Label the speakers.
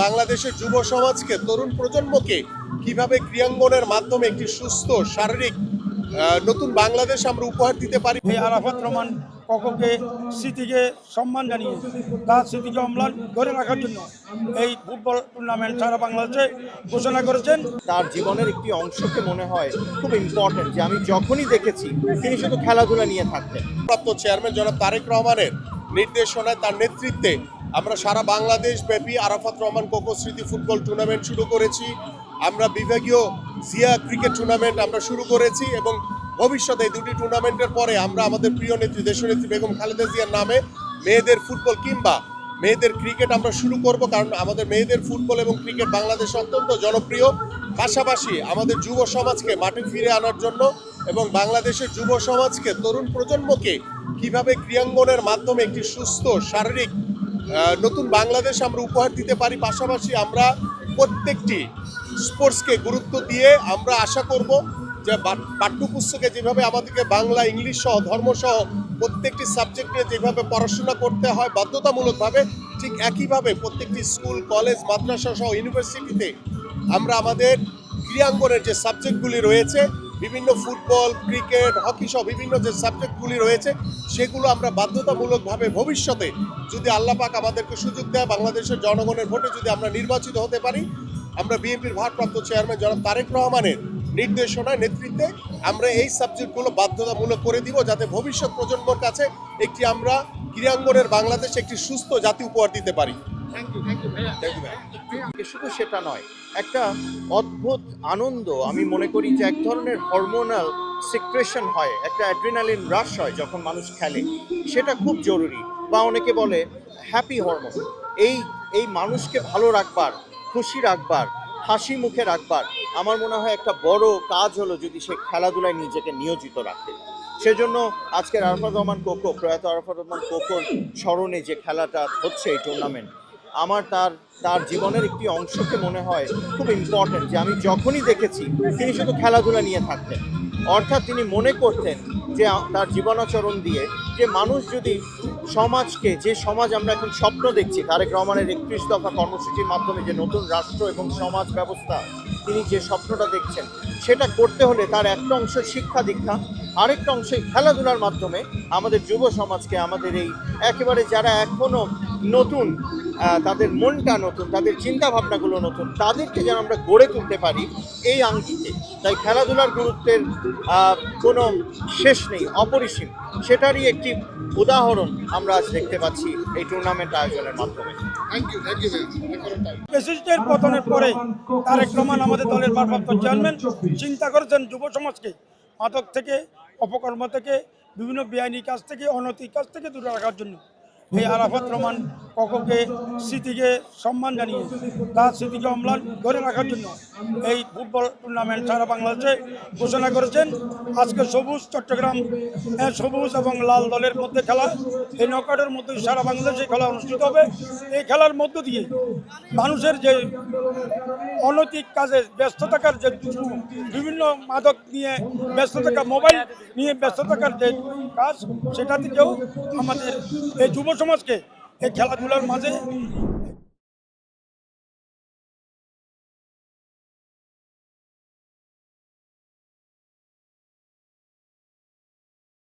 Speaker 1: বাংলাদেশের যুব সমাজকে, তরুণ প্রজন্মকে কিভাবে ক্রীড়াঙ্গনের মাধ্যমে একটি সুস্থ শারীরিক নতুন বাংলাদেশ আমরা উপহার দিতে পারি।
Speaker 2: এই আরাফাত রহমান কককে স্মৃতিকে সম্মান জানিয়ে তার স্মৃতিকে অম্লান ধরে রাখার জন্য এই ফুটবল টুর্নামেন্ট সারা বাংলাদেশে ঘোষণা করেছেন।
Speaker 3: তার জীবনের একটি অংশকে মনে হয় খুব ইম্পর্টেন্ট, যে আমি যখনই দেখেছি তিনি শুধু খেলাধুলা নিয়ে থাকতেন।
Speaker 1: প্রাপ্ত চেয়ারম্যান জনাব তারেক রহমানের নির্দেশনায়, তার নেতৃত্বে আমরা সারা বাংলাদেশ ব্যাপী আরাফাত রহমান কোকো স্মৃতি ফুটবল টুর্নামেন্ট শুরু করেছি। আমরা বিভাগীয় জিয়া ক্রিকেট টুর্নামেন্ট আমরা শুরু করেছি এবং ভবিষ্যতে এই দুটি টুর্নামেন্টের পরে আমরা আমাদের প্রিয় নেত্রী দেশনেত্রী বেগম খালেদা জিয়ার নামে মেয়েদের ফুটবল কিংবা মেয়েদের ক্রিকেট আমরা শুরু করব, কারণ আমাদের মেয়েদের ফুটবল এবং ক্রিকেট বাংলাদেশে অত্যন্ত জনপ্রিয়। পাশাপাশি আমাদের যুব সমাজকে মাঠে ফিরে আনার জন্য এবং বাংলাদেশের যুব সমাজকে, তরুণ প্রজন্মকে কিভাবে ক্রীড়াঙ্গনের মাধ্যমে একটি সুস্থ শারীরিক নতুন বাংলাদেশ আমরা উপহার দিতে পারি। পাশাপাশি আমরা প্রত্যেকটি স্পোর্টসকে গুরুত্ব দিয়ে আমরা আশা করব যে পাঠ্যপুস্তকে যেভাবে আমাদেরকে বাংলা, ইংলিশ সহ, ধর্ম সহ প্রত্যেকটি সাবজেক্ট নিয়ে যেভাবে পড়াশোনা করতে হয় বাধ্যতামূলকভাবে, ঠিক একইভাবে প্রত্যেকটি স্কুল, কলেজ, মাদ্রাসা সহ ইউনিভার্সিটিতে আমরা আমাদের ক্রীড়াঙ্গনের যে সাবজেক্টগুলি রয়েছে, বিভিন্ন ফুটবল, ক্রিকেট, হকি সহ বিভিন্ন যে সাবজেক্টগুলি রয়েছে, সেগুলো আমরা বাধ্যতামূলকভাবে ভবিষ্যতে যদি আল্লাহ পাক আমাদেরকে সুযোগ দেয়, বাংলাদেশের জনগণের ভোটে যদি আমরা নির্বাচিত হতে পারি, আমরা বিএনপির ভারপ্রাপ্ত চেয়ারম্যান জনাব তারেক রহমানের নির্দেশনায়, নেতৃত্বে আমরা এই সাবজেক্টগুলো বাধ্যতামূলক করে দিব, যাতে ভবিষ্যৎ প্রজন্মের কাছে একটি আমরা ক্রীড়াঙ্গনের বাংলাদেশ, একটি সুস্থ জাতি উপহার দিতে পারি।
Speaker 3: শুধু সেটা নয়, একটা অদ্ভুত আনন্দ, আমি মনে করি যে এক ধরনের হরমোনাল সিক্রেশন হয়, একটা অ্যাড্রিনালিন রাশ হয় যখন মানুষ খেলে, সেটা খুব জরুরি। বা অনেকে বলে হ্যাপি হরমোন। এই মানুষকে ভালো রাখবার, খুশি রাখবার, হাসি মুখে রাখবার আমার মনে হয় একটা বড় কাজ হলো যদি সে খেলাধুলায় নিজেকে নিয়োজিত রাখে। সেজন্য আজকের আরাফাত রহমান কোকো, প্রয়াত আরাফাত রহমান কোকোর স্মরণে যে খেলাটা হচ্ছে, এই টুর্নামেন্ট, আমার তার জীবনের একটি অংশকে মনে হয় খুব ইম্পর্টেন্ট, যে আমি যখনই দেখেছি তিনি শুধু খেলাধুলা নিয়ে থাকতেন। অর্থাৎ তিনি মনে করতেন যে তার জীবনাচরণ দিয়ে যে মানুষ যদি সমাজকে, যে সমাজ আমরা এখন স্বপ্ন দেখছি, তারেক রহমানের 31 দফা কর্মসূচির মাধ্যমে যে নতুন রাষ্ট্র এবং সমাজ ব্যবস্থা তিনি যে স্বপ্নটা দেখছেন, সেটা করতে হলে তার একটা অংশ শিক্ষা দীক্ষা, আরেকটা অংশ খেলাধুলার মাধ্যমে আমাদের যুব সমাজকে, আমাদের এই একেবারে যারা এখনও নতুন, তাদের মনটা নতুন, তাদের চিন্তা ভাবনাগুলো নতুন, তাদেরকে যেন আমরা গড়ে তুলতে পারি এই আঙ্গিকে। তাই খেলাধুলার গুরুত্বের কোনো শেষ নেই, অপরিসীম। সেটারই একটি উদাহরণ আমরা আজ দেখতে পাচ্ছি এই টুর্নামেন্ট আয়োজনের মাধ্যমে।
Speaker 2: প্রেসিডেন্টের পতনের পরে তারেক রহমান আমাদের দলের ভারপ্রাপ্ত চেয়ারম্যান চিন্তা করেছেন যুব সমাজকে মাদক থেকে, অপকর্ম থেকে, বিভিন্ন বেআইনি কাজ থেকে, অনৈতিক কাজ থেকে দূরে রাখার জন্য এই আরাফাত রহমান কককে স্মৃতিকে সম্মান জানিয়ে তার স্মৃতিকে অম্লান ধরে রাখার জন্য এই ফুটবল টুর্নামেন্ট সারা বাংলাদেশে ঘোষণা করেছেন। আজকে সবুজ চট্টগ্রাম, সবুজ এবং লাল দলের মধ্যে খেলা, এই নকআউটের মধ্যে সারা বাংলাদেশে খেলা অনুষ্ঠিত হবে। এই খেলার মধ্য দিয়ে মানুষের যে অনৈতিক কাজে ব্যস্ত থাকার যে বিভিন্ন মাদক নিয়ে ব্যস্ত থাকা, মোবাইল নিয়ে ব্যস্ত থাকার যে কাজ, সেটা থেকেও আমাদের এই যুব সমাজকে এই খেলাধুলার মাঝে